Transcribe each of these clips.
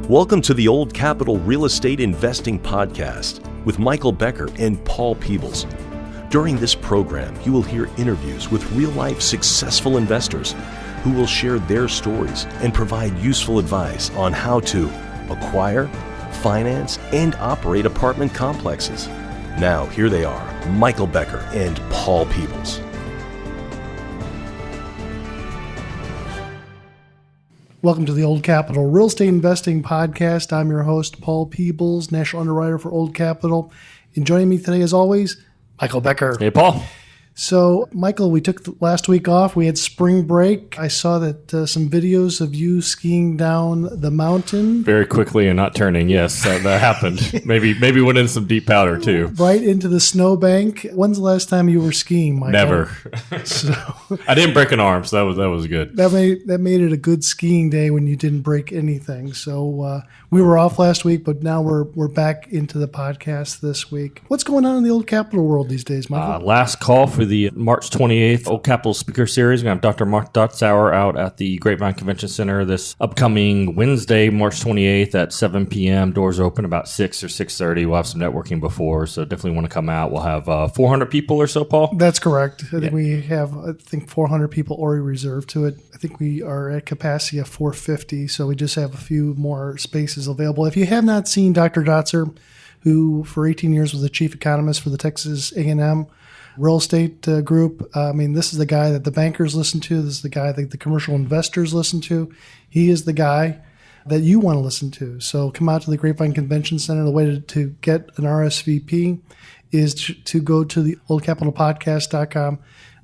Welcome to the Old Capital Real Estate Investing Podcast with Michael Becker and Paul Peebles. During this program, you will hear interviews with real-life successful investors who will share their stories and provide useful advice on how to acquire, finance, and operate apartment complexes. Now, here they are, Michael Becker and Paul Peebles. Welcome to the Old Capital Real Estate Investing Podcast. I'm your host, Paul Peebles, National Underwriter for Old Capital. And joining me today, as always, Michael Becker. Hey, Paul. So, Michael, we took the last week off. We had spring break. I saw that some videos of you skiing down the mountain. Very quickly and not turning. Yes, that happened. Maybe went in some deep powder, too. Right into the snowbank. When's the last time you were skiing, Michael? Never. So, I didn't break an arm, so that was good. That made it a good skiing day when you didn't break anything. So we were off last week, but now we're back into the podcast this week. What's going on in the Old Capital world these days, Michael? Last call for the March 28th Old Capital Speaker Series. We're going to have Dr. Mark Dotzauer out at the Grapevine Convention Center this upcoming Wednesday, March 28th at 7 p.m. Doors open about 6 or 6:30. We'll have some networking before, so definitely want to come out. We'll have 400 people or so, Paul? That's correct. I think we have 400 people already reserved to it. I think we are at capacity of 450, so we just have a few more spaces available. If you have not seen Dr. Dotzauer, who for 18 years was the chief economist for the Texas A&M real estate group. This is the guy that the bankers listen to. This is the guy that the commercial investors listen to. He is the guy that you want to listen to. So come out to the Grapevine Convention Center. The way to get an RSVP is to go to the oldcapitalpodcast.com.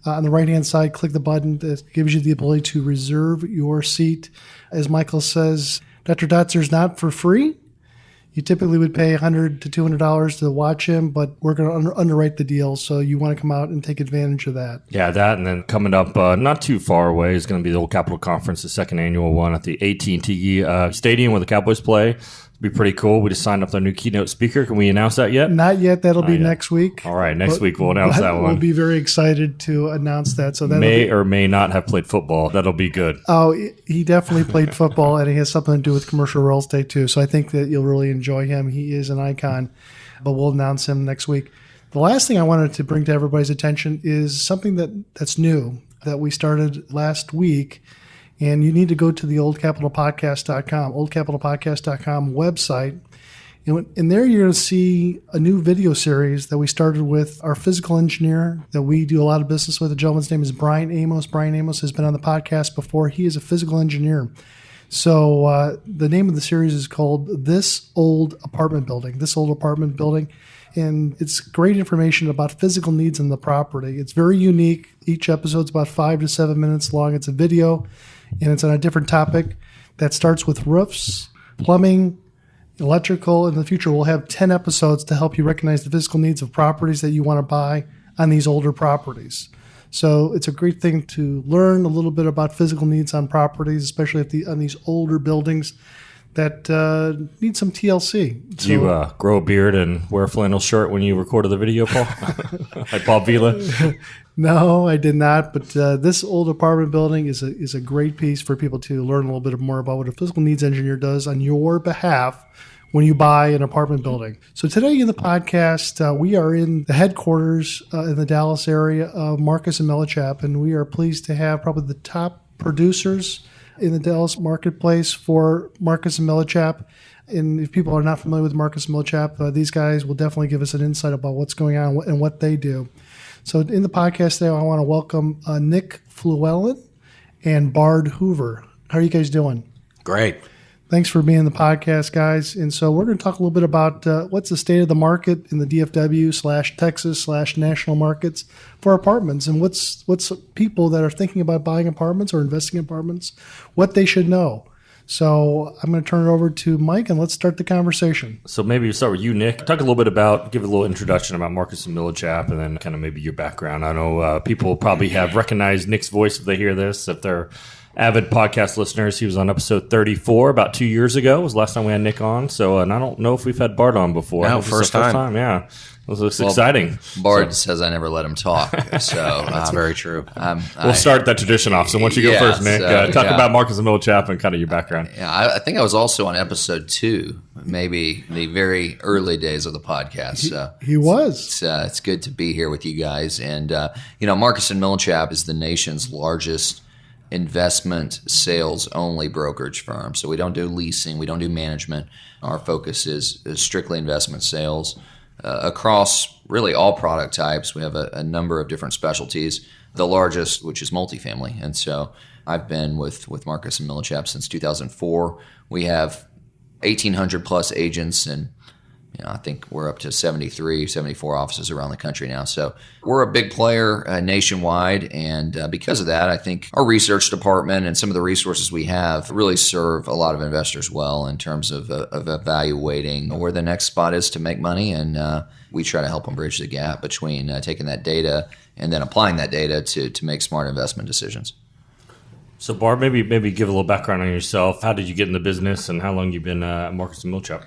On the right-hand side, click the button that gives you the ability to reserve your seat. As Michael says, Dr. Dotzauer is not for free. You typically would pay $100 to $200 to watch him, but we're going to underwrite the deal, so you want to come out and take advantage of that. Yeah, that, and then coming up not too far away is going to be the Old Capital Conference, the second annual one at the AT&T Stadium where the Cowboys play. Be pretty cool. We just signed up our new keynote speaker. Can we announce that yet? Not yet. That'll be next week. All right. Next week we'll announce that one. We'll be very excited to announce that. So that may or may not have played football. That'll be good. Oh, he definitely played football, and he has something to do with commercial real estate too. So I think that you'll really enjoy him. He is an icon, but we'll announce him next week. The last thing I wanted to bring to everybody's attention is something that's new that we started last week. And you need to go to the oldcapitalpodcast.com, oldcapitalpodcast.com website. And there you're going to see a new video series that we started with our physical engineer that we do a lot of business with. The gentleman's name is Brian Amos. Brian Amos has been on the podcast before. He is a physical engineer. So the name of the series is called This Old Apartment Building. This Old Apartment Building. And it's great information about physical needs in the property. It's very unique. Each episode's about 5 to 7 minutes long. It's a video, and it's on a different topic that starts with roofs, plumbing, electrical. In the future, we'll have 10 episodes to help you recognize the physical needs of properties that you want to buy on these older properties. So it's a great thing to learn a little bit about physical needs on properties, especially on these older buildings that need some TLC. Do you grow a beard and wear a flannel shirt when you recorded the video, Paul? Like Paul Vila? No, I did not. But this old apartment building is a great piece for people to learn a little bit more about what a physical needs engineer does on your behalf when you buy an apartment building. So today in the podcast, we are in the headquarters in the Dallas area of Marcus and Millichap, and we are pleased to have probably the top producers in the Dallas marketplace for Marcus and Millichap. And if people are not familiar with Marcus and Millichap, these guys will definitely give us an insight about what's going on and what they do. So in the podcast today, I want to welcome Nick Fluellen and Bard Hoover. How are you guys doing? Great. Thanks for being on the podcast, guys. And so we're going to talk a little bit about what's the state of the market in the DFW/Texas/national markets for apartments, and what's people that are thinking about buying apartments or investing in apartments, what they should know. So I'm going to turn it over to Mike, and let's start the conversation. So maybe we'll start with you, Nick. Talk a little bit give a little introduction about Marcus and Millichap, and then kind of maybe your background. I know people probably have recognized Nick's voice if they hear this, if they're avid podcast listeners, he was on episode 34 about 2 years ago. Was the last time we had Nick on. So, and I don't know if we've had Bard on before. No, This is first the time. Yeah. This looks exciting. Bard says I never let him talk, so That's very true. We'll start that tradition off. So why don't you go Yeah, first, Nick? so, Talk yeah. about Marcus and Millichap and kind of your background. Yeah, I think I was also on episode 2, maybe the very early days of the podcast. So He was. it's good to be here with you guys. And Marcus and Millichap is the nation's largest investment sales only brokerage firm. So we don't do leasing, we don't do management. Our focus is strictly investment sales across really all product types. We have a number of different specialties. The largest, which is multifamily, and so I've been with Marcus and Millichap since 2004. We have 1,800 plus agents, and I think we're up to 73, 74 offices around the country now. So we're a big player nationwide, and because of that, I think our research department and some of the resources we have really serve a lot of investors well in terms of evaluating where the next spot is to make money, and we try to help them bridge the gap between taking that data and then applying that data to make smart investment decisions. So, Bard, maybe give a little background on yourself. How did you get in the business, and how long you been at Marcus and Millichap?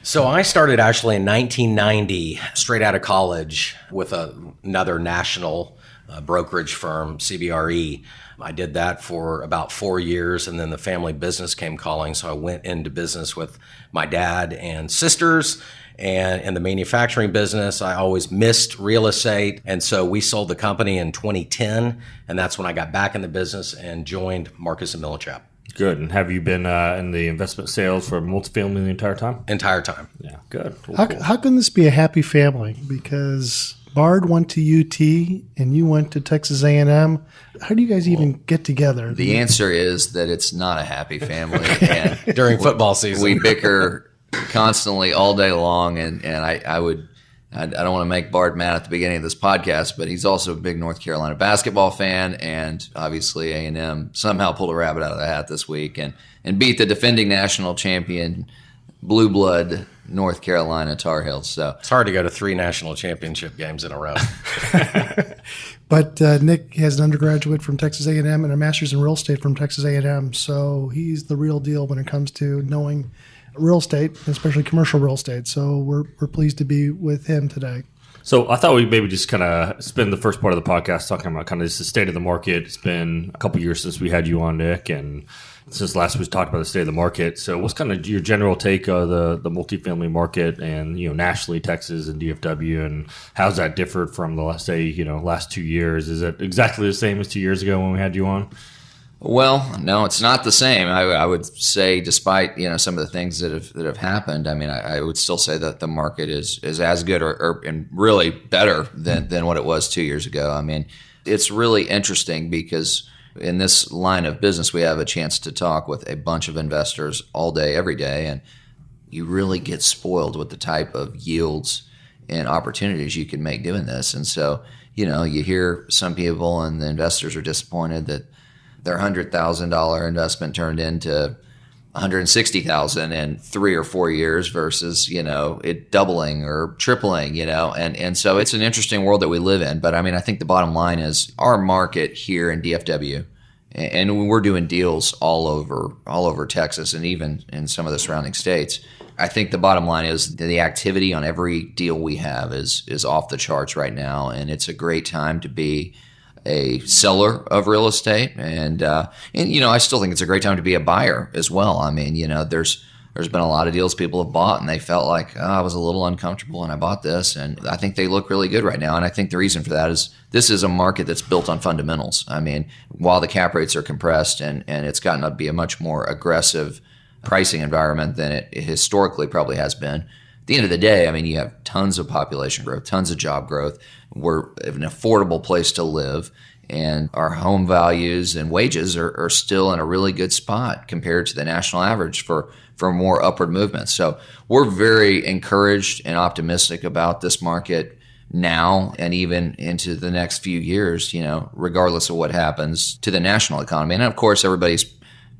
So I started actually in 1990, straight out of college, with another national brokerage firm, CBRE. I did that for about 4 years, and then the family business came calling, so I went into business with my dad and sisters. And in the manufacturing business, I always missed real estate, and so we sold the company in 2010, and that's when I got back in the business and joined Marcus and Millichap. Good. And have you been in the investment sales for multifamily the entire time? Entire time. Yeah, good. Cool, How, cool. how can this be a happy family? Because Bard went to UT and you went to Texas A&M. How do you guys even get together? The answer is that it's not a happy family, and During football season. we bicker constantly all day long, and I don't want to make Bard mad at the beginning of this podcast, but he's also a big North Carolina basketball fan, and obviously A&M somehow pulled a rabbit out of the hat this week and beat the defending national champion blue blood North Carolina Tar Heels. So It's hard to go to 3 national championship games in a row. But Nick has an undergraduate from Texas A&M and a master's in real estate from Texas A&M. So he's the real deal when it comes to knowing real estate, especially commercial real estate. So we're pleased to be with him today. So I thought we'd maybe just kind of spend the first part of the podcast talking about kind of just the state of the market. It's been a couple years since we had you on, Nick, and since last we talked about the state of the market. So what's kind of your general take of the multifamily market and, nationally, Texas and DFW, and how's that differed from the last 2 years? Is it exactly the same as 2 years ago when we had you on? well, no, it's not the same. I would say, despite some of the things that have happened, I mean, I would still say that the market is as good or and really better than what it was 2 years ago. I mean, it's really interesting because in this line of business, we have a chance to talk with a bunch of investors all day, every day, and you really get spoiled with the type of yields and opportunities you can make doing this. And so, you hear some people and the investors are disappointed that their $100,000 investment turned into $160,000 in 3 or 4 years versus, it doubling or tripling, and so it's an interesting world that we live in. But I mean, I think the bottom line is our market here in DFW, and we're doing deals all over Texas and even in some of the surrounding states. I think the bottom line is the activity on every deal we have is off the charts right now, and it's a great time to be a seller of real estate, and I still think it's a great time to be a buyer as well. I mean, there's been a lot of deals people have bought and they felt like, I was a little uncomfortable and I bought this, and I think they look really good right now. And I think the reason for that is this is a market that's built on fundamentals. I mean, while the cap rates are compressed and it's gotten to be a much more aggressive pricing environment than it historically probably has been. At the end of the day, I mean, you have tons of population growth, tons of job growth. We're an affordable place to live, and our home values and wages are still in a really good spot compared to the national average for more upward movement. So we're very encouraged and optimistic about this market now and even into the next few years, regardless of what happens to the national economy. And of course, everybody's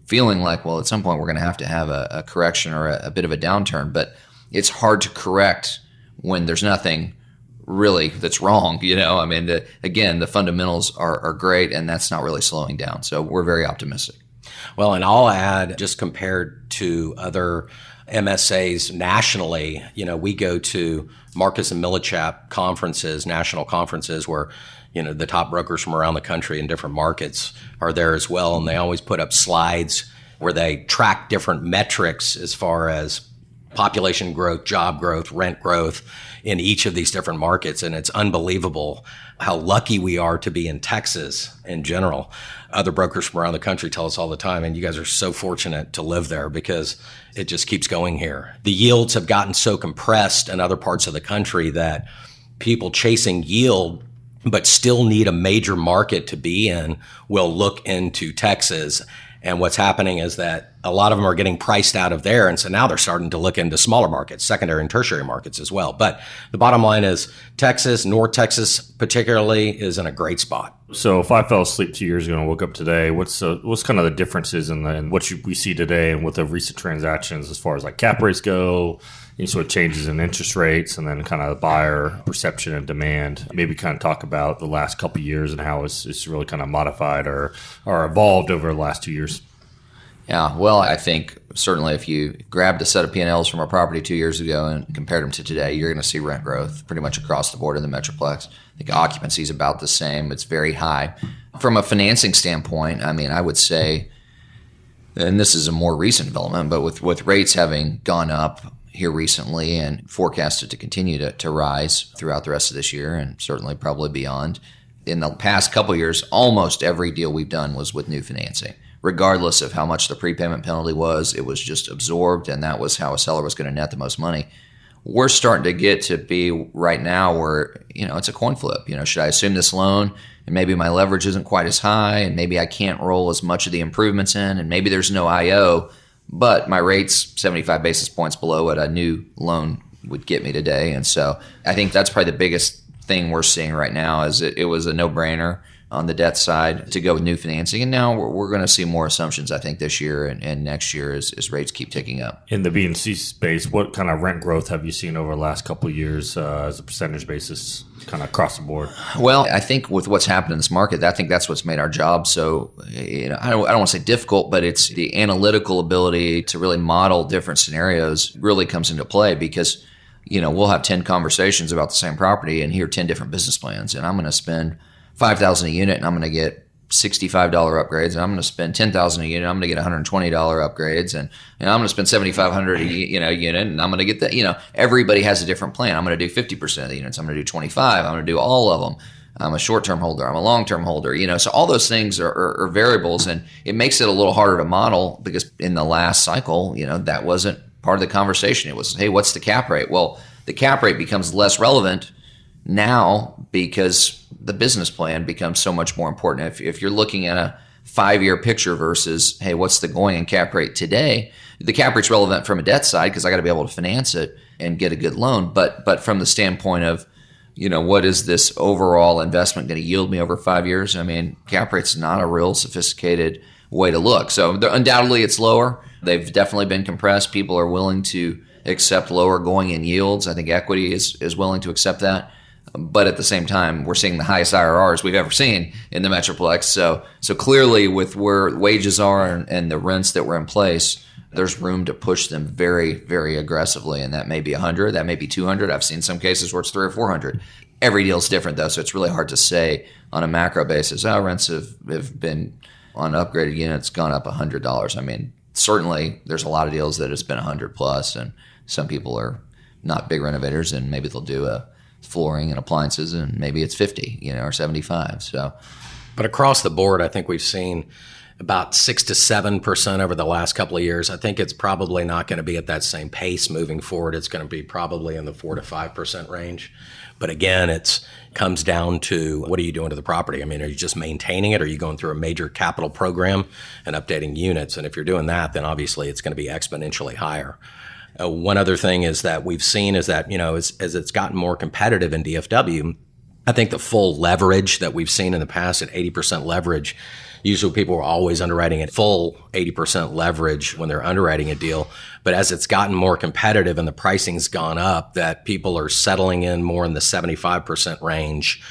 feeling like, well, at some point we're going to have a correction or a bit of a downturn, but it's hard to correct when there's nothing really that's wrong. I mean, the fundamentals are great, and that's not really slowing down. So we're very optimistic. Well, and I'll add, just compared to other MSAs nationally, we go to Marcus and Millichap conferences, national conferences, where the top brokers from around the country in different markets are there as well, and they always put up slides where they track different metrics as far as population growth, job growth, rent growth in each of these different markets. And it's unbelievable how lucky we are to be in Texas in general. Other brokers from around the country tell us all the time, and you guys are so fortunate to live there because it just keeps going here. The yields have gotten so compressed in other parts of the country that people chasing yield but still need a major market to be in will look into Texas. And what's happening is that a lot of them are getting priced out of there. And so now they're starting to look into smaller markets, secondary and tertiary markets as well. But the bottom line is Texas, North Texas particularly, is in a great spot. So if I fell asleep 2 years ago and woke up today, what's kind of the differences in what we see today and with the recent transactions as far as like cap rates go, any sort of changes in interest rates, and then kind of the buyer perception and demand? Maybe kind of talk about the last couple of years and how it's really kind of modified or evolved over the last 2 years. Yeah, well, I think certainly if you grabbed a set of P&Ls from a property 2 years ago and compared them to today, you're going to see rent growth pretty much across the board in the Metroplex. I think occupancy is about the same. It's very high. From a financing standpoint, I mean, I would say, and this is a more recent development, but with rates having gone up here recently and forecasted to continue to rise throughout the rest of this year and certainly probably beyond, in the past couple of years, almost every deal we've done was with new financing. Regardless of how much the prepayment penalty was, it was just absorbed, and that was how a seller was going to net the most money. We're starting to get to be right now where, it's a coin flip. Should I assume this loan and maybe my leverage isn't quite as high and maybe I can't roll as much of the improvements in and maybe there's no IO, but my rate's 75 basis points below what a new loan would get me today. And so I think that's probably the biggest thing we're seeing right now is it was a no-brainer on the debt side to go with new financing. And now we're going to see more assumptions, I think, this year and next year as rates keep ticking up. In the B&C space, what kind of rent growth have you seen over the last couple of years as a percentage basis kind of across the board? Well, I think with what's happened in this market, I think that's what's made our job so, I don't want to say difficult, but it's the analytical ability to really model different scenarios really comes into play because, we'll have 10 conversations about the same property and hear 10 different business plans. And I'm going to spend $5,000 a unit and I'm going to get $65 upgrades, and I'm going to spend $10,000 a unit, I'm going to get $120 upgrades, and I'm going to spend $7,500 a unit, and I'm going to get that. Everybody has a different plan. I'm going to do 50% of the units. I'm going to do 25. I'm going to do all of them. I'm a short-term holder. I'm a long-term holder. So all those things are variables, and it makes it a little harder to model because in the last cycle, that wasn't part of the conversation. It was, hey, what's the cap rate? Well, the cap rate becomes less relevant now because the business plan becomes so much more important. If you're looking at a 5-year picture versus, hey, what's the going in cap rate today? The cap rate's relevant from a debt side because I got to be able to finance it and get a good loan. But from the standpoint of, what is this overall investment going to yield me over 5 years? I mean, cap rate's not a real sophisticated way to look. So undoubtedly it's lower. They've definitely been compressed. People are willing to accept lower going in yields. I think equity is willing to accept that. But at the same time, we're seeing the highest IRRs we've ever seen in the Metroplex. So clearly with where wages are and the rents that were in place, there's room to push them very, very aggressively. And that may be 100, that may be 200. I've seen some cases where it's 300 or 400. Every deal is different though, so it's really hard to say on a macro basis, rents have been on upgraded units gone up $100. I mean, certainly there's a lot of deals that it's been 100 plus, and some people are not big renovators and maybe they'll do a flooring and appliances, and maybe it's 50, or 75. So, but across the board, I think we've seen about 6 to 7% over the last couple of years. I think it's probably not going to be at that same pace moving forward. It's going to be probably in the 4 to 5% range. But again, it comes down to what are you doing to the property? I mean, are you just maintaining it? Or are you going through a major capital program and updating units? And if you're doing that, then obviously it's going to be exponentially higher. One other thing is that we've seen is that, as it's gotten more competitive in DFW, I think the full leverage that we've seen in the past at 80% leverage Usually people are always underwriting at full 80% leverage when they're underwriting a deal. But as it's gotten more competitive and the pricing's gone up, that people are settling in more in the 75% range,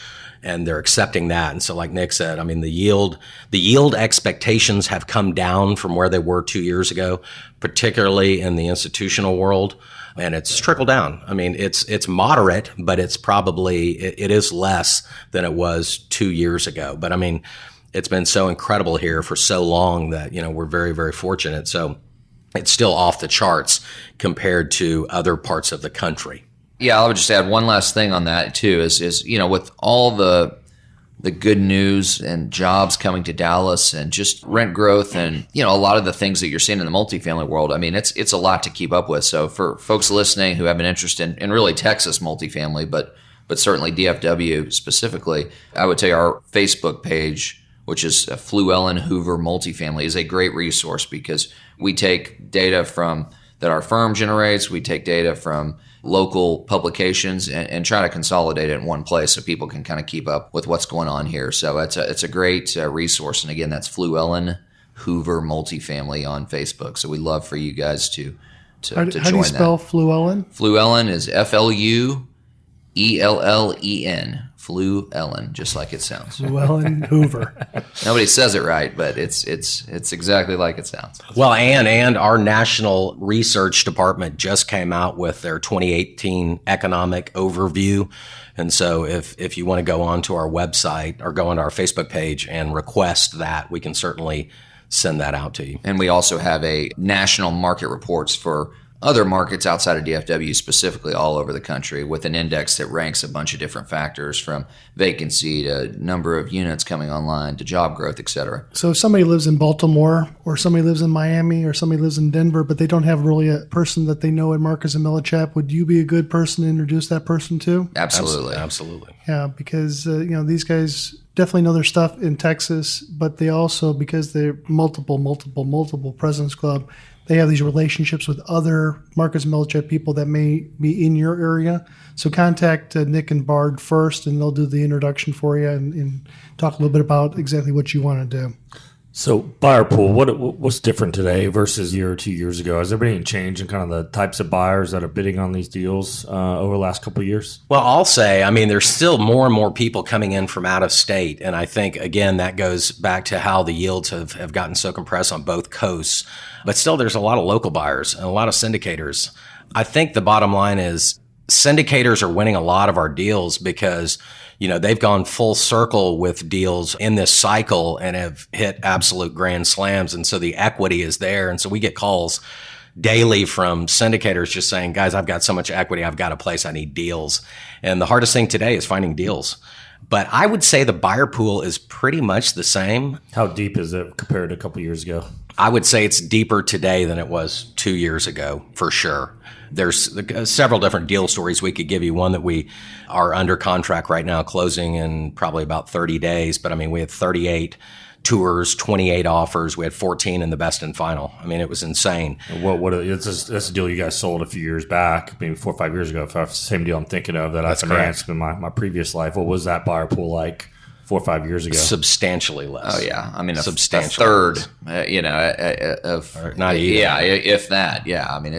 and they're accepting that. And so like Nick said, I mean, the yield expectations have come down from where they were 2 years ago, particularly in the institutional world. And it's trickled down. I mean, it's moderate, but it's probably, it is less than it was 2 years ago. But I mean, it's been so incredible here for so long that, we're very, very fortunate. So it's still off the charts compared to other parts of the country. Yeah, I would just add one last thing on that too, is with all the good news and jobs coming to Dallas and just rent growth and, a lot of the things that you're seeing in the multifamily world, I mean, it's a lot to keep up with. So for folks listening who have an interest in really Texas multifamily, but certainly DFW specifically, I would tell you our Facebook page, which is Fluellen Hoover Multifamily, is a great resource because we take data that our firm generates, we take data from local publications and try to consolidate it in one place so people can kind of keep up with what's going on here. So it's a great resource. And again, that's Fluellen Hoover Multifamily on Facebook. So we'd love for you guys to join that. How do you spell Fluellen? Fluellen is Fluellen. Fluellen, just like it sounds. Fluellen Hoover. Nobody says it right, but it's exactly like it sounds. Well, and our national research department just came out with their 2018 economic overview. And so if you want to go onto our website or go onto our Facebook page and request that, we can certainly send that out to you. And we also have a national market reports for other markets outside of DFW, specifically all over the country, with an index that ranks a bunch of different factors from vacancy to number of units coming online to job growth, et cetera. So if somebody lives in Baltimore or somebody lives in Miami or somebody lives in Denver, but they don't have really a person that they know at Marcus and Millichap, would you be a good person to introduce that person to? Absolutely. Absolutely. Yeah, because these guys definitely know their stuff in Texas, but they also, because they're multiple President's Club, they have these relationships with other Marcus and Millichap people that may be in your area. So contact Nick and Bard first, and they'll do the introduction for you and talk a little bit about exactly what you want to do. So buyer pool, what's different today versus a year or 2 years ago? Has there been any change in kind of the types of buyers that are bidding on these deals over the last couple of years? Well, I'll say, I mean, there's still more and more people coming in from out of state. And I think, again, that goes back to how the yields have gotten so compressed on both coasts. But still, there's a lot of local buyers and a lot of syndicators. I think the bottom line is syndicators are winning a lot of our deals because they've gone full circle with deals in this cycle and have hit absolute grand slams. And so the equity is there. And so we get calls daily from syndicators just saying, guys, I've got so much equity. I've got a place. I need deals. And the hardest thing today is finding deals. But I would say the buyer pool is pretty much the same. How deep is it compared to a couple of years ago? I would say it's deeper today than it was 2 years ago, for sure. There's several different deal stories we could give you. One that we are under contract right now, closing in probably about 30 days. But I mean, we had 38 tours, 28 offers. We had 14 in the best and final. I mean, it was insane. That's a deal you guys sold a few years back, maybe 4 or 5 years ago. If that's the same deal I'm thinking of that I financed in my previous life. What was that buyer pool like 4 or 5 years ago? Substantially less. Oh yeah, I mean a third. Of not even. Yeah, if that. Yeah, I mean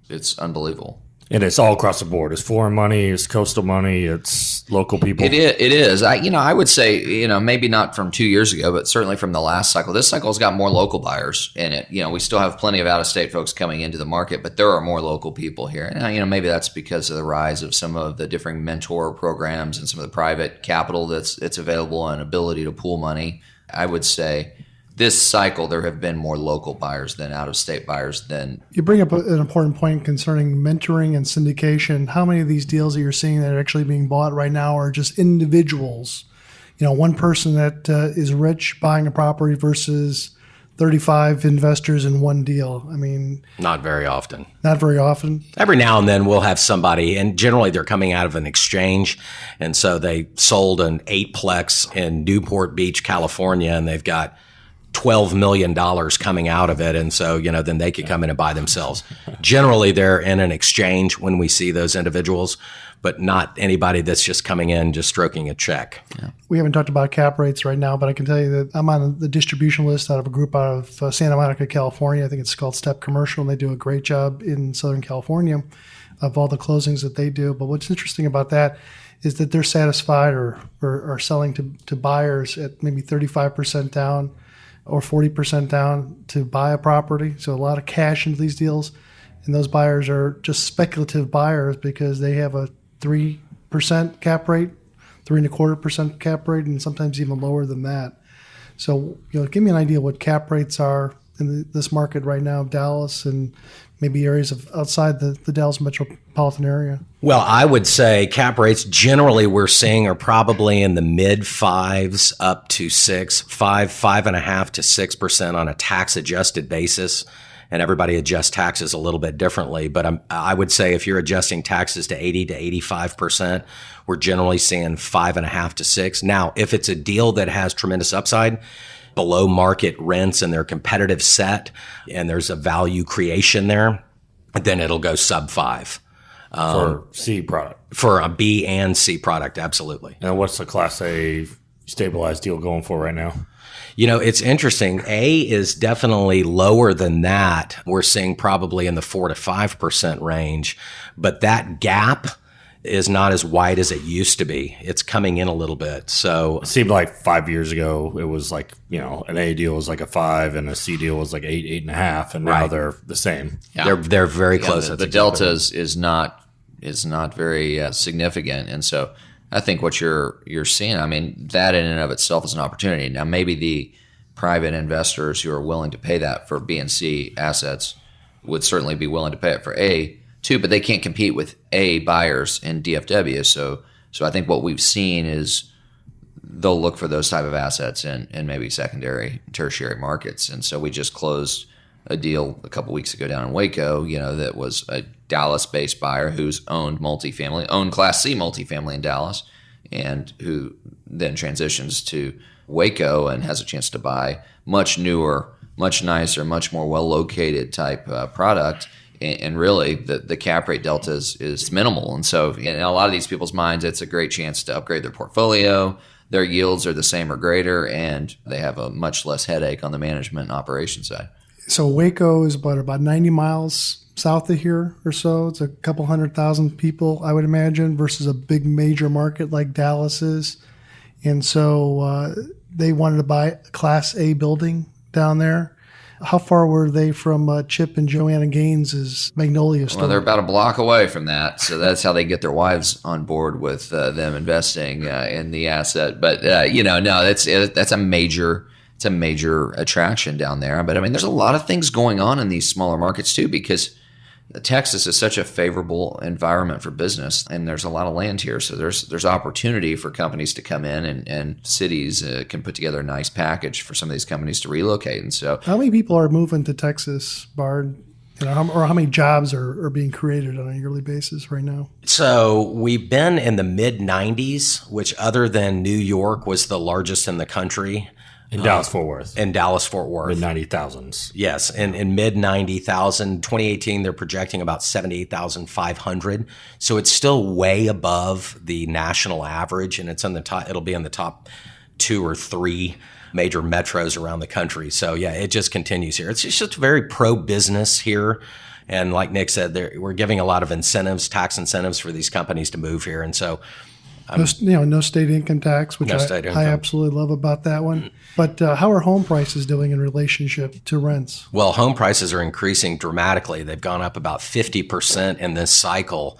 it's unbelievable. And it's all across the board. It's foreign money, it's coastal money, it's local people. It is. I would say, maybe not from 2 years ago, but certainly from the last cycle. This cycle's got more local buyers in it. We still have plenty of out-of-state folks coming into the market, but there are more local people here. And, maybe that's because of the rise of some of the different mentor programs and some of the private capital that's available and ability to pool money. I would say this cycle, there have been more local buyers than out-of-state buyers than... You bring up an important point concerning mentoring and syndication. How many of these deals that you're seeing that are actually being bought right now are just individuals? One person that is rich buying a property versus 35 investors in one deal. I mean... Not very often. Not very often. Every now and then we'll have somebody, and generally they're coming out of an exchange, and so they sold an 8-plex in Newport Beach, California, and they've got $12 million coming out of it. And so, then they could come in and buy themselves. Generally, they're in an exchange when we see those individuals. but not anybody that's just coming in, just stroking a check. Yeah. We haven't talked about cap rates right now, but I can tell you that I'm on the distribution list out of a group out of Santa Monica, California. I think it's called Step Commercial, and they do a great job in Southern California of all the closings that they do. But what's interesting about that is that they're satisfied or are selling to buyers at maybe 35% down or 40% down to buy a property. So a lot of cash into these deals. And those buyers are just speculative buyers because they have a 3% cap rate, 3.25% cap rate, and sometimes even lower than that. So, give me an idea what cap rates are in this market right now, Dallas, and maybe areas outside the Dallas metropolitan area. Well, I would say cap rates generally we're seeing are probably in the mid fives up to 5.5 to 6% on a tax adjusted basis. And everybody adjusts taxes a little bit differently. But I would say if you're adjusting taxes to 80 to 85%, we're generally seeing 5.5 to 6. Now, if it's a deal that has tremendous upside, below market rents and they're competitive set, and there's a value creation there, then it'll go sub 5. For C product. For a B and C product, absolutely. And what's the Class A stabilized deal going for right now? It's interesting. A is definitely lower than that. We're seeing probably in the 4 to 5% range, but that gap is not as wide as it used to be. It's coming in a little bit. So it seemed like 5 years ago, it was like, an A deal was like a 5 and a C deal was like 8.5. And now they're the same. Yeah. They're very close. The delta is not very significant. And so I think what you're seeing, that in and of itself is an opportunity. Now, maybe the private investors who are willing to pay that for B and C assets would certainly be willing to pay it for A too, but they can't compete with A buyers in DFW. So I think what we've seen is they'll look for those type of assets in maybe secondary, tertiary markets. And so we just closed a deal a couple weeks ago down in Waco, that was a Dallas-based buyer who's owned Class C multifamily in Dallas, and who then transitions to Waco and has a chance to buy much newer, much nicer, much more well-located type product. And really, the cap rate delta is minimal. And so in a lot of these people's minds, it's a great chance to upgrade their portfolio. Their yields are the same or greater, and they have a much less headache on the management and operation side. So Waco is about 90 miles south of here or so. It's a couple 100,000 people, I would imagine, versus a big major market like Dallas is. And so they wanted to buy a Class A building down there. How far were they from Chip and Joanna Gaines' Magnolia store? Well, they're about a block away from that, so that's how they get their wives on board with them investing in the asset. But no, that's a major. It's a major attraction down there. But there's a lot of things going on in these smaller markets too, because Texas is such a favorable environment for business, and there's a lot of land here. So there's opportunity for companies to come in, and cities can put together a nice package for some of these companies to relocate. And so, how many people are moving to Texas, Bard? Or how many jobs are being created on a yearly basis right now? So we've been in the mid 90s, which other than New York was the largest in the country. In Dallas-Fort Worth. In Dallas-Fort Worth. Mid-90,000s. Yes, in mid-90,000. 2018, they're projecting about 78,500. So it's still way above the national average, and it's in the top. It'll be in the top 2 or 3 major metros around the country. So, yeah, it just continues here. It's just very pro-business here. And like Nick said, we're giving a lot of incentives, tax incentives for these companies to move here. And so no state income tax, which I absolutely love about that one. But how are home prices doing in relationship to rents? Well, home prices are increasing dramatically. They've gone up about 50% in this cycle.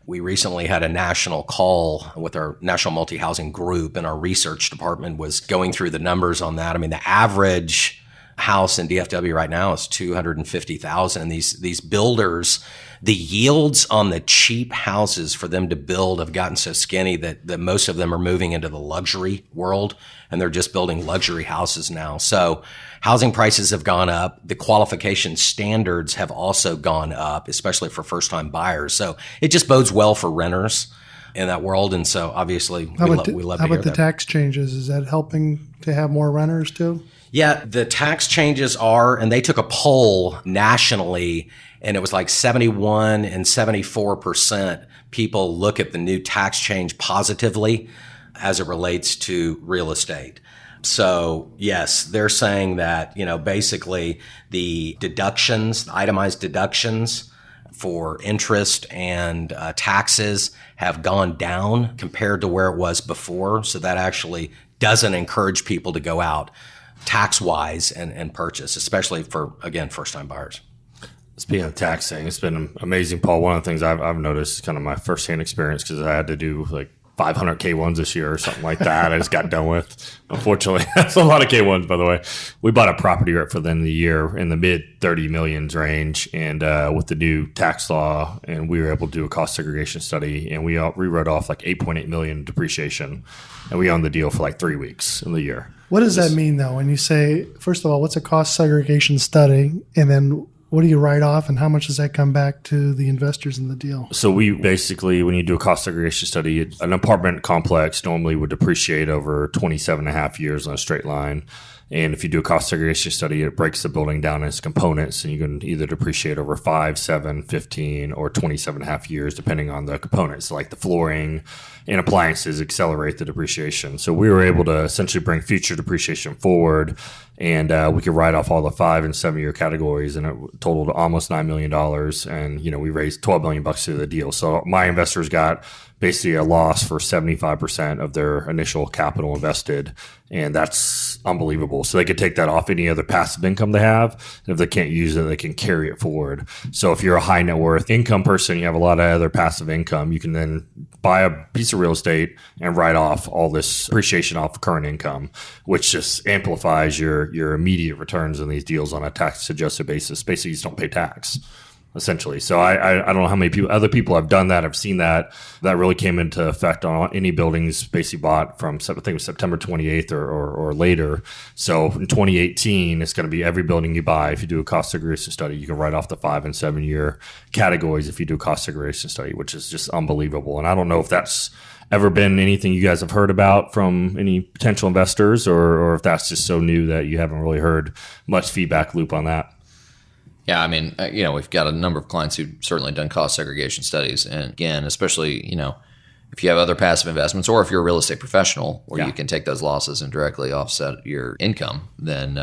We recently had a national call with our National Multi-Housing Group, and our research department was going through the numbers on that. The average house in DFW right now is $250,000. And these builders, the yields on the cheap houses for them to build have gotten so skinny that most of them are moving into the luxury world, and they're just building luxury houses now. So housing prices have gone up. The qualification standards have also gone up, especially for first-time buyers. So it just bodes well for renters in that world. And so obviously we love to hear that. How about the tax changes? Is that helping to have more renters too? Yeah, the tax changes are, and they took a poll nationally, and it was like 71 and 74% people look at the new tax change positively as it relates to real estate. So yes, they're saying that, basically the deductions, the itemized deductions for interest and taxes have gone down compared to where it was before. So that actually doesn't encourage people to go out tax-wise and purchase, especially for, again, first-time buyers. Speaking of taxing, it's been amazing, Paul. One of the things I've noticed, kind of my firsthand experience, because I had to do like 500 K1s this year or something like that. I just got done with. Unfortunately, that's a lot of K1s, by the way. We bought a property right for the end of the year in the mid 30 millions range, and with the new tax law, and we were able to do a cost segregation study, and we wrote off like 8.8 million depreciation, and we owned the deal for like 3 weeks in the year. What does that mean, though, when you say, first of all, what's a cost segregation study, and then what do you write off, and how much does that come back to the investors in the deal? So we basically, when you do a cost segregation study, an apartment complex normally would depreciate over 27 and a half years on a straight line. And if you do a cost segregation study, it breaks the building down into components, and you can either depreciate over 5, 7, 15, or 27 and a half years, depending on the components, like the flooring and appliances accelerate the depreciation. So we were able to essentially bring future depreciation forward, and we could write off all the 5 and 7 year categories, and it totaled almost $9 million. And, we raised $12 million through the deal. So my investors got basically a loss for 75% of their initial capital invested. And that's unbelievable. So they could take that off any other passive income they have. And if they can't use it, they can carry it forward. So if you're a high net worth income person, you have a lot of other passive income, you can then buy a piece of real estate and write off all this appreciation off current income, which just amplifies your immediate returns in these deals on a tax adjusted basis. Basically, you just don't pay tax, essentially. So I don't know how many other people have done that. I've seen that really came into effect on any buildings basically bought from, I think it was September 28th or later. So in 2018, it's going to be every building you buy. If you do a cost segregation study, you can write off the 5 and 7 year categories if you do a cost segregation study, which is just unbelievable. And I don't know if that's ever been anything you guys have heard about from any potential investors, or if that's just so new that you haven't really heard much feedback loop on that. Yeah, I mean, we've got a number of clients who've certainly done cost segregation studies. And again, especially, if you have other passive investments, or if you're a real estate professional where you can take those losses and directly offset your income, then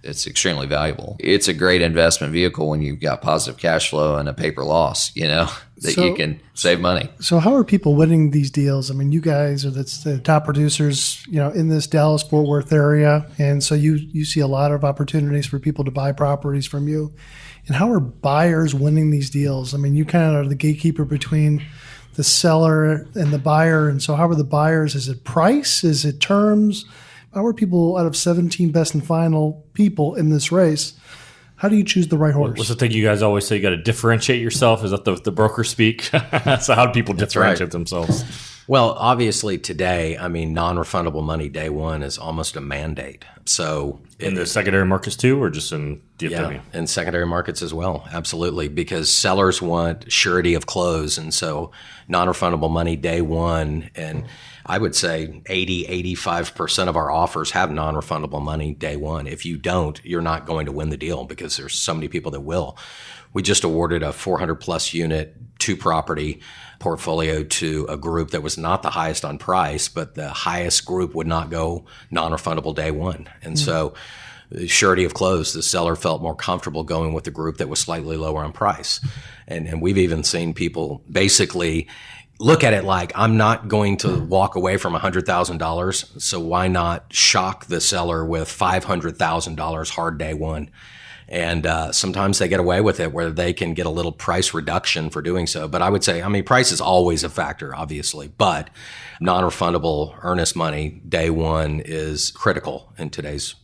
it's extremely valuable. It's a great investment vehicle when you've got positive cash flow and a paper loss, that you can save money. So how are people winning these deals? I mean, you guys are the top producers, in this Dallas-Fort Worth area. And so you see a lot of opportunities for people to buy properties from you. And how are buyers winning these deals? I mean, you kind of are the gatekeeper between the seller and the buyer. And so how are the buyers? Is it price? Is it terms? How are people, out of 17 best and final people in this race, how do you choose the right horse? What's the thing you guys always say? You got to differentiate yourself. Is that the broker speak? So how do people differentiate themselves? Well, obviously today, non-refundable money day one is almost a mandate. So in the secondary markets too, or just in DFW? Yeah, in secondary markets as well. Absolutely. Because sellers want surety of close. And so non-refundable money day one, and I would say 85% of our offers have non-refundable money day one. If you don't, you're not going to win the deal because there's so many people that will. We just awarded a 400 plus unit, 2-property portfolio to a group that was not the highest on price, but the highest group would not go non-refundable day one. And so surety of close, the seller felt more comfortable going with the group that was slightly lower on price. And we've even seen people basically look at it like, I'm not going to walk away from $100,000, so why not shock the seller with $500,000 hard day one? And sometimes they get away with it where they can get a little price reduction for doing so. But I would say, price is always a factor, obviously, but non-refundable earnest money day one is critical in today's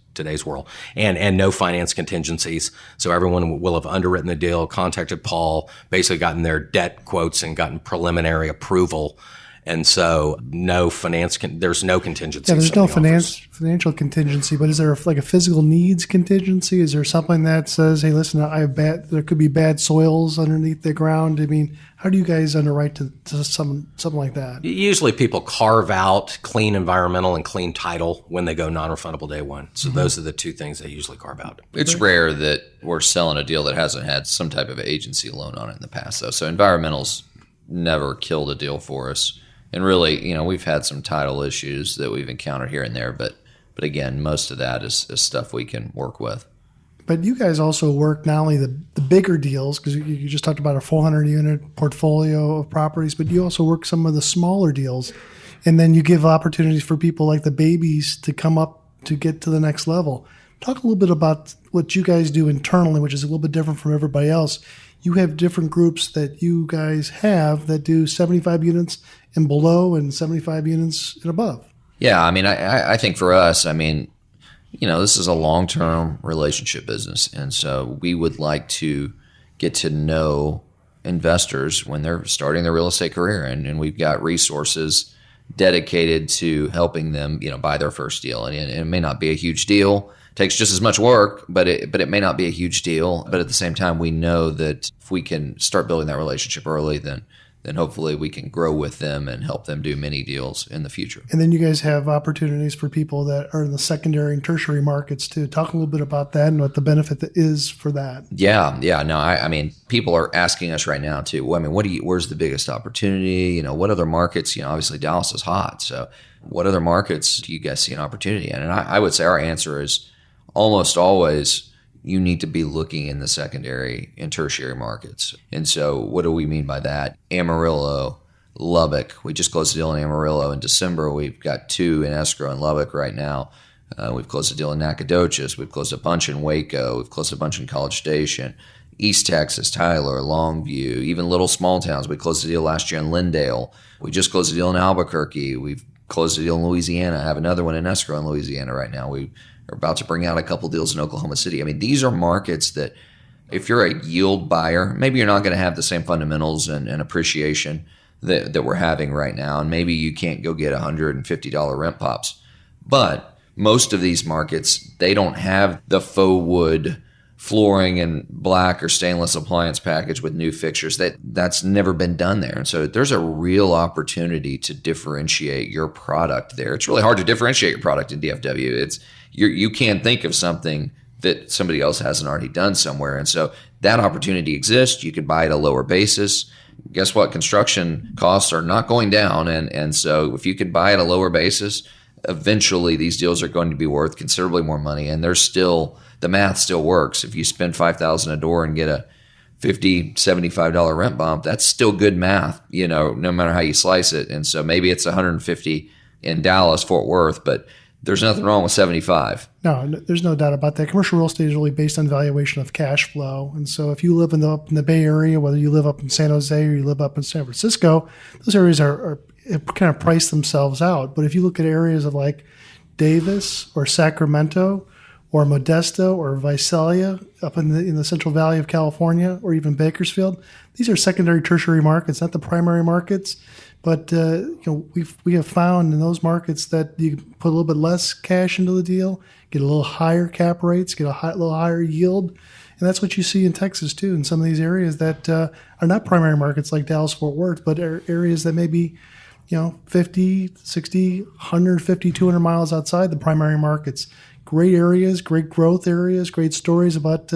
world, and no finance contingencies. So everyone will have underwritten the deal, contacted Paul, basically gotten their debt quotes and gotten preliminary approval. And so there's no contingency. Yeah, there's no financial contingency, but is there like a physical needs contingency? Is there something that says, hey, listen, there could be bad soils underneath the ground? I mean, how do you guys underwrite to something like that? Usually people carve out clean environmental and clean title when they go non-refundable day one. So those are the two things they usually carve out. It's rare that we're selling a deal that hasn't had some type of agency loan on it in the past, though. So environmental's never killed a deal for us. And really, we've had some title issues that we've encountered here and there, but again, most of that is stuff we can work with. But you guys also work not only the bigger deals, because you just talked about a 400-unit portfolio of properties, but you also work some of the smaller deals. And then you give opportunities for people like the babies to come up to get to the next level. Talk a little bit about what you guys do internally, which is a little bit different from everybody else. You have different groups that you guys have that do 75 units and below and 75 units and above. Yeah, I think for us, this is a long-term relationship business. And so we would like to get to know investors when they're starting their real estate career. And we've got resources dedicated to helping them, buy their first deal. And it may not be a huge deal. It takes just as much work, but it may not be a huge deal. But at the same time, we know that if we can start building that relationship early, then hopefully we can grow with them and help them do many deals in the future. And then you guys have opportunities for people that are in the secondary and tertiary markets too. Talk a little bit about that and what the benefit is for that. Yeah. No, people are asking us right now too. Well, where's the biggest opportunity? What other markets? Obviously Dallas is hot. So what other markets do you guys see an opportunity in? And I would say our answer is almost always you need to be looking in the secondary and tertiary markets. And so what do we mean by that? Amarillo, Lubbock. We just closed a deal in Amarillo in December. We've got 2 in escrow in Lubbock right now. We've closed a deal in Nacogdoches. We've closed a bunch in Waco. We've closed a bunch in College Station, East Texas, Tyler, Longview, even little small towns. We closed a deal last year in Lindale. We just closed a deal in Albuquerque. We've closed a deal in Louisiana. I have another one in escrow in Louisiana right now. We are about to bring out a couple deals in Oklahoma City. These are markets that if you're a yield buyer, maybe you're not going to have the same fundamentals and appreciation that we're having right now. And maybe you can't go get $150 rent pops. But most of these markets, they don't have the faux wood flooring and black or stainless appliance package with new fixtures. That's never been done there. And so there's a real opportunity to differentiate your product there. It's really hard to differentiate your product in DFW. You can't think of something that somebody else hasn't already done somewhere. And so that opportunity exists. You could buy at a lower basis. Guess what? Construction costs are not going down. And so if you could buy at a lower basis, eventually these deals are going to be worth considerably more money. And the math still works. If you spend $5,000 a door and get a $50, $75 rent bump, that's still good math, no matter how you slice it. And so maybe it's $150 in Dallas, Fort Worth, but there's nothing wrong with 75. No, there's no doubt about that. Commercial real estate is really based on valuation of cash flow. And so if you live up in the Bay Area, whether you live up in San Jose or you live up in San Francisco, those areas are kind of price themselves out. But if you look at areas of like Davis or Sacramento or Modesto or Visalia up in the Central Valley of California or even Bakersfield, these are secondary, tertiary markets, not the primary markets. But we have found in those markets that you put a little bit less cash into the deal, get a little higher cap rates, get a little higher yield, and that's what you see in Texas too. In some of these areas that are not primary markets like Dallas, Fort Worth, but are areas that may be 50, 60, 150, 200 miles outside the primary markets. Great areas, great growth areas, great stories about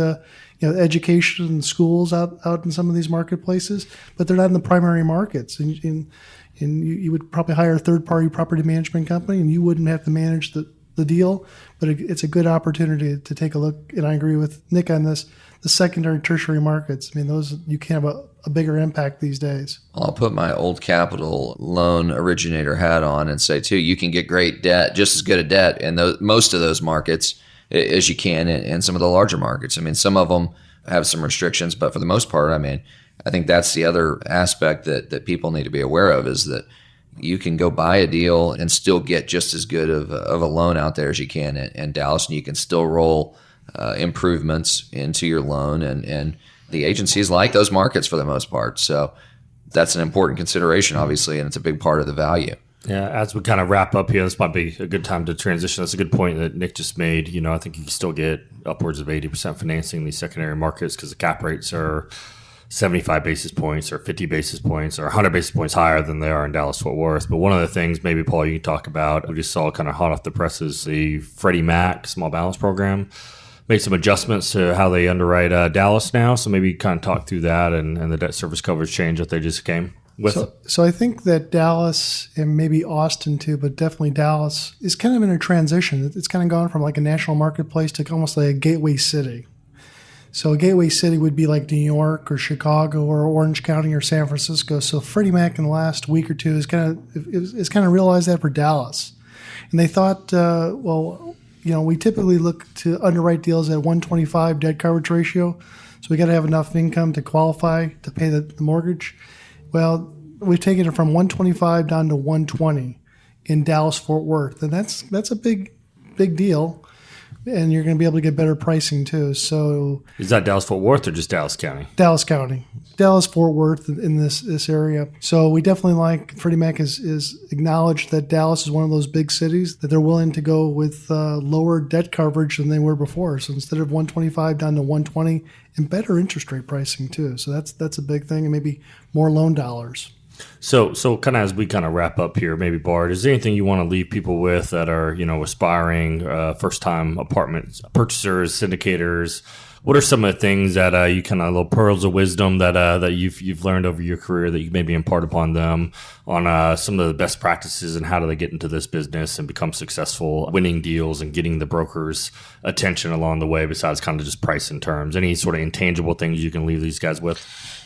education and schools out in some of these marketplaces, but they're not in the primary markets. And you would probably hire a third-party property management company, and you wouldn't have to manage the deal. But it's a good opportunity to take a look. And I agree with Nick on this. The secondary, tertiary markets. Those you can have a bigger impact these days. I'll put my old capital loan originator hat on and say too, you can get great debt, just as good a debt in most of those markets as you can in some of the larger markets. Some of them have some restrictions, but for the most part, I think that's the other aspect that people need to be aware of is that you can go buy a deal and still get just as good of a loan out there as you can in Dallas, and you can still roll improvements into your loan. And the agencies like those markets for the most part. So that's an important consideration, obviously, and it's a big part of the value. Yeah, as we kind of wrap up here, this might be a good time to transition. That's a good point that Nick just made. I think you can still get upwards of 80% financing in these secondary markets because the cap rates are 75 basis points or 50 basis points or 100 basis points higher than they are in Dallas-Fort Worth. But one of the things, maybe, Paul, you can talk about, we just saw kind of hot off the presses, the Freddie Mac small balance program made some adjustments to how they underwrite Dallas now. So maybe kind of talk through that and the debt service coverage change that they just came with. So I think that Dallas and maybe Austin too, but definitely Dallas is kind of in a transition. It's kind of gone from like a national marketplace to almost like a gateway city. So a gateway city would be like New York or Chicago or Orange County or San Francisco. So Freddie Mac in the last week or two has kind of realized that for Dallas, and they thought, we typically look to underwrite deals at 125 debt coverage ratio. So we got to have enough income to qualify to pay the mortgage. Well, we've taken it from 125 down to 120 in Dallas-Fort Worth, and that's a big deal. And you're going to be able to get better pricing too. So is that Dallas-Fort Worth or just Dallas County? Dallas County, Dallas-Fort Worth in this area. So we definitely like Freddie Mac is acknowledged that Dallas is one of those big cities that they're willing to go with lower debt coverage than they were before. So instead of 125 down to 120 and better interest rate pricing too. So that's a big thing, and maybe more loan dollars. So kind of as we kind of wrap up here, maybe Bard, is there anything you want to leave people with that are, aspiring first-time apartment purchasers, syndicators? What are some of the things that you kind of little pearls of wisdom that you've learned over your career that you maybe impart upon them on some of the best practices and how do they get into this business and become successful, winning deals and getting the broker's attention along the way besides kind of just price and terms? Any sort of intangible things you can leave these guys with?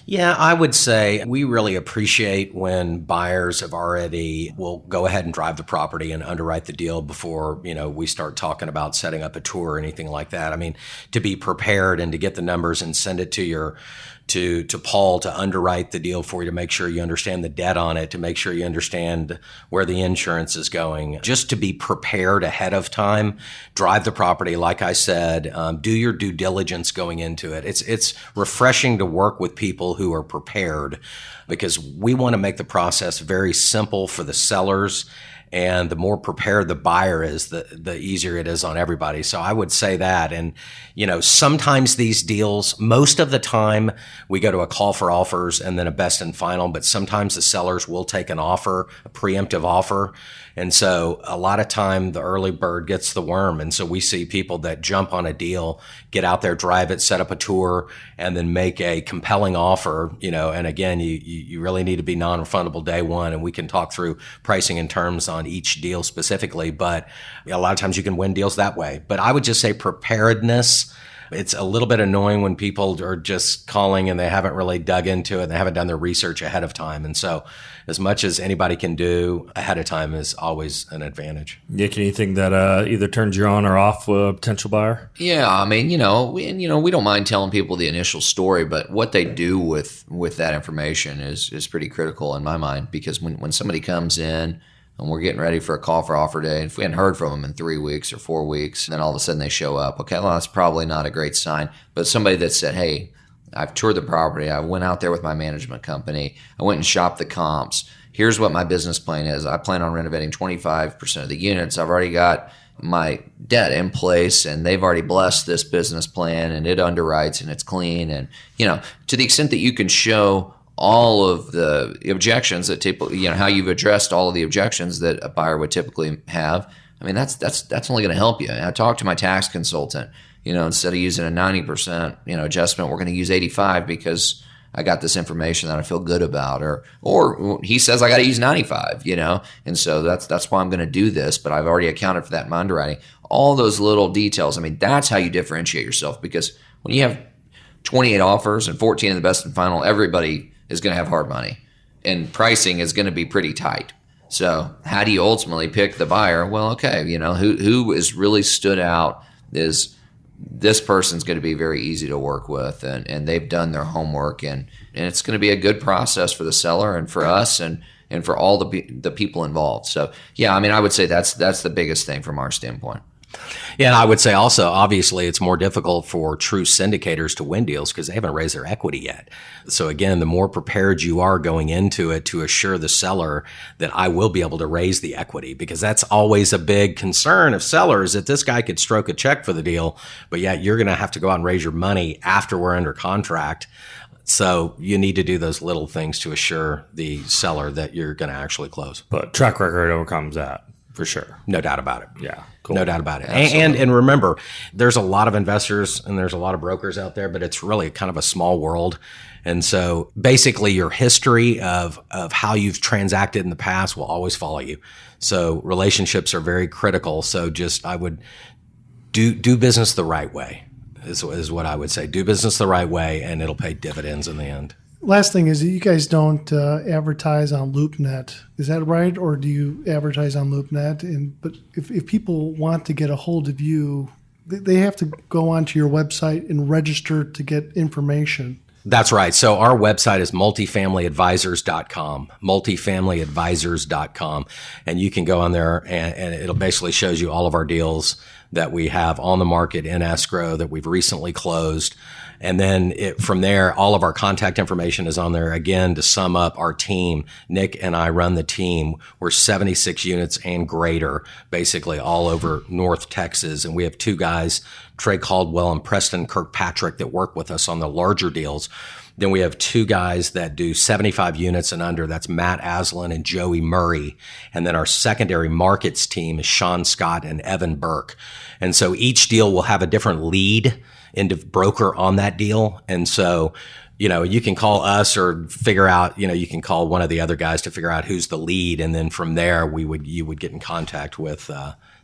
Yeah, I would say we really appreciate when buyers will go ahead and drive the property and underwrite the deal before, we start talking about setting up a tour or anything like that. I mean, to be prepared and to get the numbers and send it to Paul to underwrite the deal for you, to make sure you understand the debt on it, to make sure you understand where the insurance is going, just to be prepared ahead of time, drive the property. Like I said, do your due diligence going into it. It's refreshing to work with people who are prepared because we want to make the process very simple for the sellers. And the more prepared the buyer is, the easier it is on everybody. So I would say that. And, sometimes these deals, most of the time we go to a call for offers and then a best and final, but sometimes the sellers will take an offer, a preemptive offer. And so a lot of time the early bird gets the worm. And so we see people that jump on a deal, get out there, drive it, set up a tour, and then make a compelling offer, and again, you really need to be non-refundable day one. And we can talk through pricing and terms on each deal specifically, but a lot of times you can win deals that way. But I would just say preparedness. It's a little bit annoying when people are just calling and they haven't really dug into it. They haven't done their research ahead of time. And so as much as anybody can do ahead of time is always an advantage. Nick, anything that either turns you on or off a potential buyer? Yeah, I mean, we don't mind telling people the initial story, but what they do with that information is pretty critical in my mind, because when somebody comes in and we're getting ready for a call for offer day, and if we hadn't heard from them in 3 weeks or 4 weeks, and then all of a sudden they show up, okay, well, that's probably not a great sign. But somebody that said, hey, I've toured the property, I went out there with my management company, I went and shopped the comps, here's what my business plan is, I plan on renovating 25% of the units, I've already got my debt in place, and they've already blessed this business plan, and it underwrites, and it's clean, and, to the extent that you can show all of the objections that how you've addressed all of the objections that a buyer would typically have. I mean, that's only going to help you. I talked to my tax consultant, instead of using a 90%, adjustment, we're going to use 85 because I got this information that I feel good about, or he says I got to use 95, and so that's why I'm going to do this, but I've already accounted for that in my underwriting. All those little details. I mean, that's how you differentiate yourself, because when you have 28 offers and 14 in the best and final, everybody is going to have hard money, and pricing is going to be pretty tight. So how do you ultimately pick the buyer? Well, okay, who is really stood out is this person's going to be very easy to work with, and they've done their homework, and it's going to be a good process for the seller and for us and for all the people involved. So yeah, I mean, I would say that's the biggest thing from our standpoint. Yeah, and I would say also, obviously, it's more difficult for true syndicators to win deals because they haven't raised their equity yet. So again, the more prepared you are going into it to assure the seller that I will be able to raise the equity, because that's always a big concern of sellers, that this guy could stroke a check for the deal, but yet you're going to have to go out and raise your money after we're under contract. So you need to do those little things to assure the seller that you're going to actually close. But track record overcomes that. For sure. No doubt about it. Yeah. Cool. No doubt about it. And remember, there's a lot of investors and there's a lot of brokers out there, but it's really kind of a small world. And so basically your history of how you've transacted in the past will always follow you. So relationships are very critical. So I would do business the right way is what I would say. Do business the right way and it'll pay dividends in the end. Last thing is that you guys don't advertise on LoopNet. Is that right? Or do you advertise on LoopNet? But if people want to get a hold of you, they have to go onto your website and register to get information. That's right. So our website is multifamilyadvisors.com, multifamilyadvisors.com. And you can go on there and it'll basically shows you all of our deals that we have on the market in escrow that we've recently closed. And then from there, all of our contact information is on there. Again, to sum up our team, Nick and I run the team. We're 76 units and greater, basically all over North Texas. And we have two guys, Trey Caldwell and Preston Kirkpatrick, that work with us on the larger deals. Then we have two guys that do 75 units and under. That's Matt Aslan and Joey Murray. And then our secondary markets team is Sean Scott and Evan Burke. And so each deal will have a different lead into broker on that deal. And so, you can call us or figure out, you can call one of the other guys to figure out who's the lead. And then from there, you would get in contact with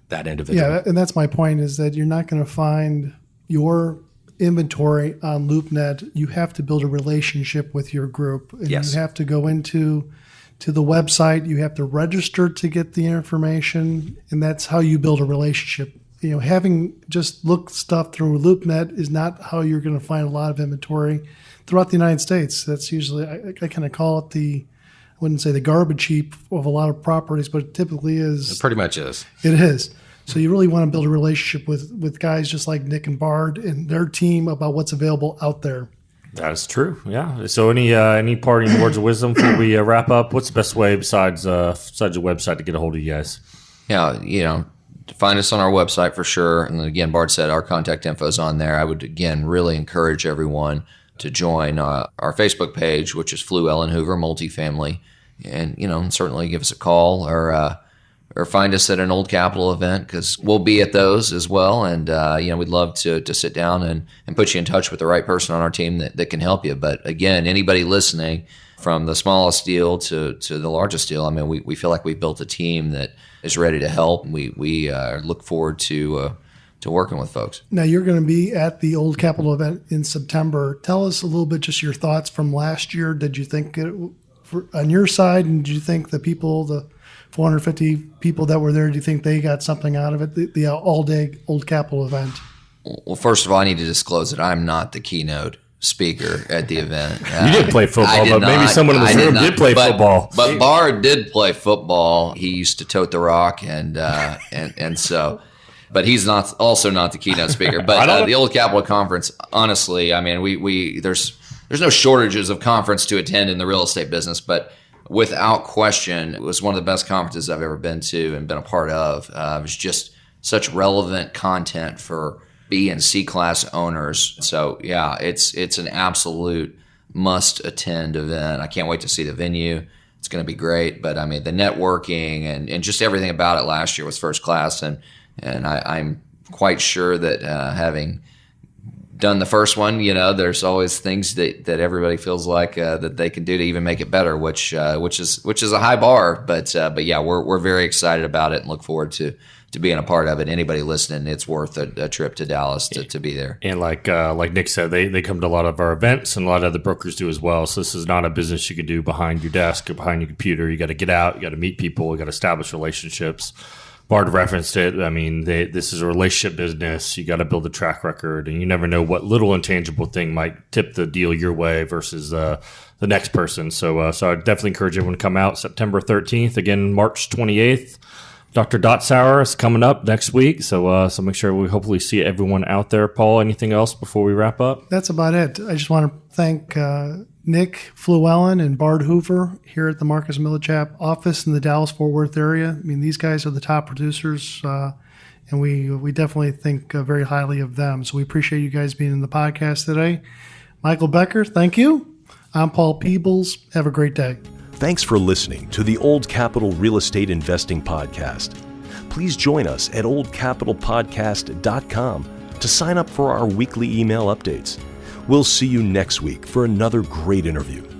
that individual. Yeah, and that's my point, is that you're not going to find your inventory on LoopNet. You have to build a relationship with your group. And yes. You have to go into the website. You have to register to get the information. And that's how you build a relationship. Having just looked stuff through LoopNet is not how you're going to find a lot of inventory throughout the United States. That's usually, I kind of call it I wouldn't say the garbage heap of a lot of properties, but it typically is. It pretty much is. It is. So you really want to build a relationship with guys just like Nick and Bard and their team about what's available out there. That's true. Yeah. So any parting words of wisdom before we wrap up? What's the best way besides your website to get a hold of you guys? Yeah, find us on our website for sure. And again, Bart said our contact info is on there. I would, again, really encourage everyone to join our Facebook page, which is Fluellen Hoover Multifamily. And, certainly give us a call or find us at an Old Capital event, because we'll be at those as well. And, we'd love to sit down and put you in touch with the right person on our team that can help you. But again, anybody listening, from the smallest deal to the largest deal, we feel like we've built a team that is ready to help. We look forward to working with folks. Now, you're going to be at the Old Capital event in September. Tell us a little bit just your thoughts from last year. Did you think on your side, and did you think the 450 people that were there, do you think they got something out of it, the all-day Old Capital event? Well, first of all, I need to disclose that I'm not the keynote speaker at the event. You did play football, but maybe someone in this room did play football. But Bard did play football. He used to tote the rock, and so, but he's also not the keynote speaker. But the Old Capital Conference, honestly, there's no shortages of conference to attend in the real estate business, but without question, it was one of the best conferences I've ever been to and been a part of. It was just such relevant content for B and C class owners. So yeah, it's an absolute must attend event. I can't wait to see the venue. It's going to be great. But the networking and just everything about it last year was first class. And I'm quite sure that having done the first one, there's always things that everybody feels like that they can do to even make it better, which is a high bar. But yeah, we're very excited about it and look forward to being a part of it. Anybody listening, it's worth a trip to Dallas to be there. And like Nick said, they come to a lot of our events, and a lot of other brokers do as well. So this is not a business you can do behind your desk or behind your computer. You got to get out, you got to meet people, you got to establish relationships. Bard referenced it. This is a relationship business. You got to build a track record, and you never know what little intangible thing might tip the deal your way versus the next person. So I definitely encourage everyone to come out September 13th, again, March 28th. Dr. Dotsauer is coming up next week, so make sure we hopefully see everyone out there. Paul, anything else before we wrap up? That's about it. I just want to thank Nick Fluellen and Bard Hoover here at the Marcus Millichap office in the Dallas-Fort Worth area. I mean, these guys are the top producers, and we definitely think very highly of them. So we appreciate you guys being in the podcast today. Michael Becker, thank you. I'm Paul Peebles. Have a great day. Thanks for listening to the Old Capital Real Estate Investing Podcast. Please join us at oldcapitalpodcast.com to sign up for our weekly email updates. We'll see you next week for another great interview.